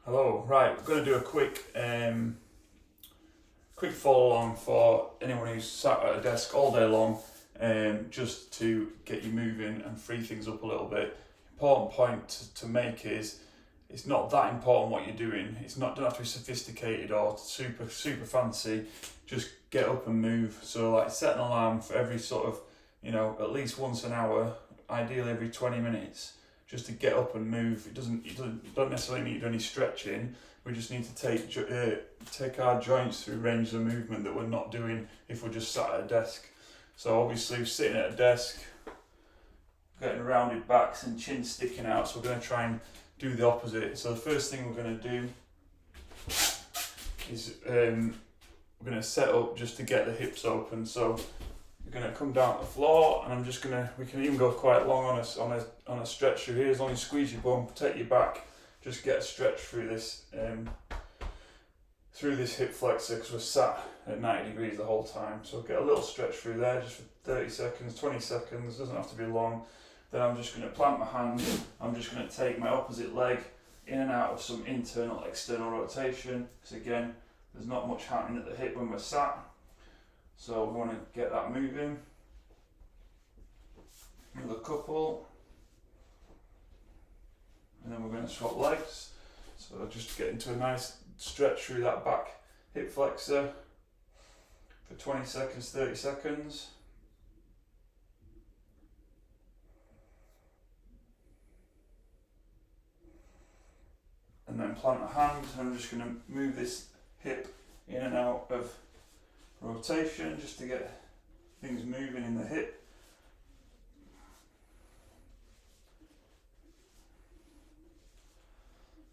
Hello, right, we're going to do a quick follow along for anyone who's sat at a desk all day long, just to get you moving and free things up a little bit. Important point to make is it's not that important what you're doing. It's not, don't have to be sophisticated or super fancy. Just get up and move. So like set an alarm for every sort of, at least once an hour, ideally every 20 minutes. Just to get up and move. You don't necessarily need to do any stretching. We just need to take our joints through ranges of movement that we're not doing if we're just sat at a desk. So obviously sitting at a desk, getting rounded backs and chin sticking out. So we're going to try and do the opposite. So the first thing we're going to do is we're going to set up just to get the hips open. So you're going to come down to the floor, and we can even go quite long on a stretch through here. As long as you squeeze your bum, protect your back, just get a stretch through this hip flexor, because we're sat at 90 degrees the whole time. So get a little stretch through there just for 30 seconds, 20 seconds, doesn't have to be long. Then I'm just going to plant my hand, I'm just going to take my opposite leg in and out of some internal external rotation, because again, there's not much happening at the hip when we're sat. So we want to get that moving. Another couple. And then we're going to swap legs. So just get into a nice stretch through that back hip flexor for 20 seconds, 30 seconds. And then plant a hand, and I'm just going to move this hip in and out of rotation just to get things moving in the hip.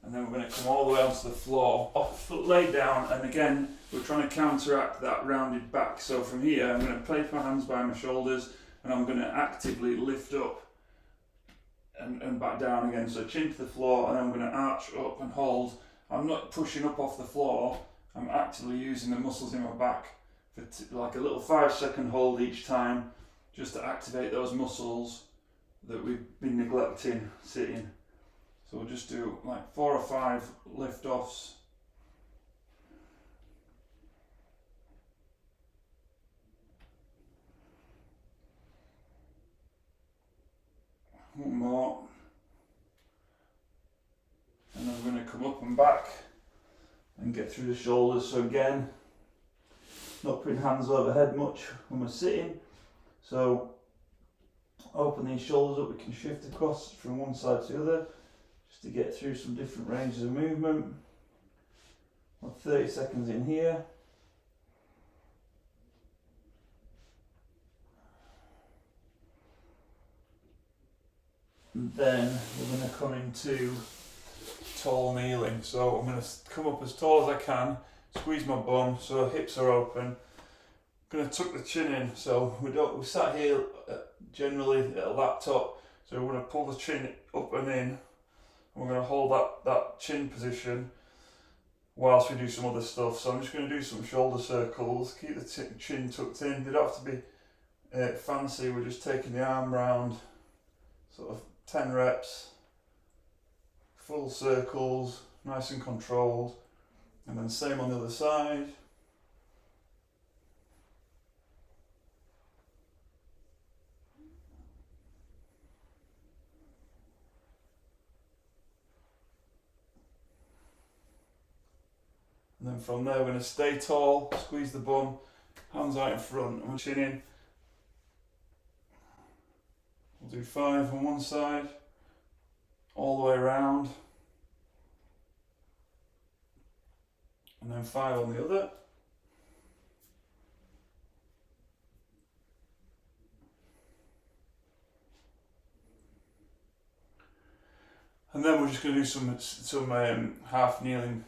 And then we're going to come all the way onto the floor, foot lay down, and again we're trying to counteract that rounded back. So from here I'm going to place my hands by my shoulders, and I'm going to actively lift up and back down again. So chin to the floor, and I'm going to arch up and hold. I'm not pushing up off the floor, I'm actively using the muscles in my back for like a little 5-second hold each time, just to activate those muscles that we've been neglecting sitting. So we'll just do like 4 or 5 lift offs. One more. And then we're going to come up and back and get through the shoulders. So again, not putting hands overhead much when we're sitting. So open these shoulders up, we can shift across from one side to the other just to get through some different ranges of movement. We're 30 seconds in here. And then we're going to come into tall kneeling. So I'm going to come up as tall as I can, squeeze my bum so hips are open. I'm going to tuck the chin in, so we sat here generally at a laptop, so we're going to pull the chin up and in, and we're going to hold that chin position whilst we do some other stuff. So I'm just going to do some shoulder circles, keep the chin tucked in. They don't have to be fancy, we're just taking the arm round, sort of 10 reps, full circles, nice and controlled. And then same on the other side. And then from there we're going to stay tall, squeeze the bum, hands out in front, and we're chin in. We'll do 5 on one side, all the way around. And then 5 on the other. And then we're just going to do some half kneeling,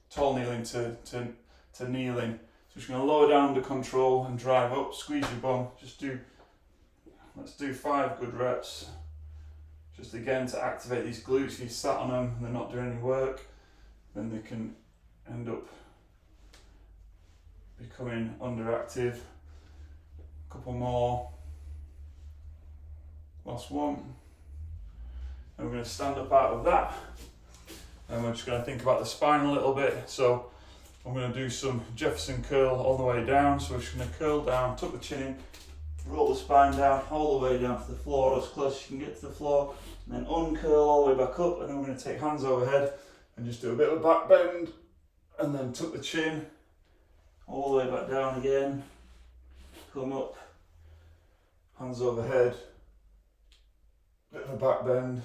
tall kneeling to kneeling. So we're just going to lower down under control and drive up, squeeze your bum. Let's do 5 good reps. Just again to activate these glutes. If you sat on them and they're not doing any work, then they can end up becoming underactive. A couple more. Last one. And we're going to stand up out of that. And we're just going to think about the spine a little bit. So I'm going to do some Jefferson curl all the way down. So we're just going to curl down, tuck the chin in, roll the spine down all the way down to the floor, as close as you can get to the floor, and then uncurl all the way back up. And then we're going to take hands overhead and just do a bit of a back bend, and then tuck the chin all the way back down again, come up, hands overhead, bit of a back bend.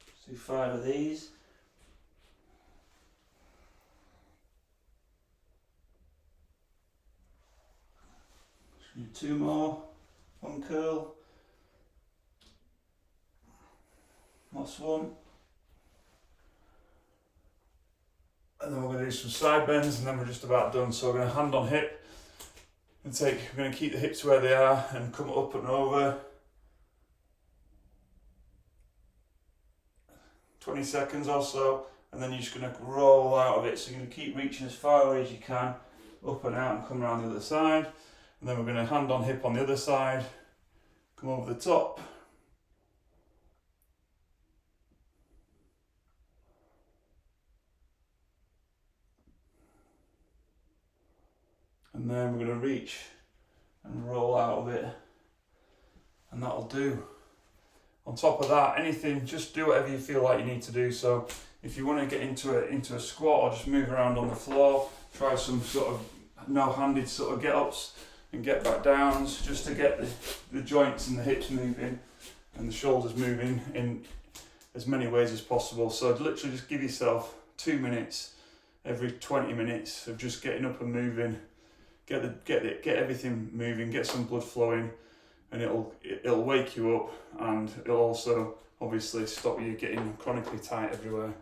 Let's do 5 of these. Let's do 2 more, uncurl, last one. And then we're going to do some side bends, and then we're just about done. So we're going to hand on hip and we're going to keep the hips where they are and come up and over. 20 seconds or so, and then you're just going to roll out of it. So you're going to keep reaching as far away as you can, up and out, and come around the other side. And then we're going to hand on hip on the other side, come over the top. And then we're going to reach and roll out of it, and that'll do. On top of that, anything, just do whatever you feel like you need to do. So if you want to get into a squat or just move around on the floor, try some sort of no-handed sort of get-ups and get back downs, just to get the joints and the hips moving and the shoulders moving in as many ways as possible. So literally just give yourself 2 minutes every 20 minutes of just getting up and moving. Get everything moving, get some blood flowing, and it'll wake you up, and it'll also obviously stop you getting chronically tight everywhere.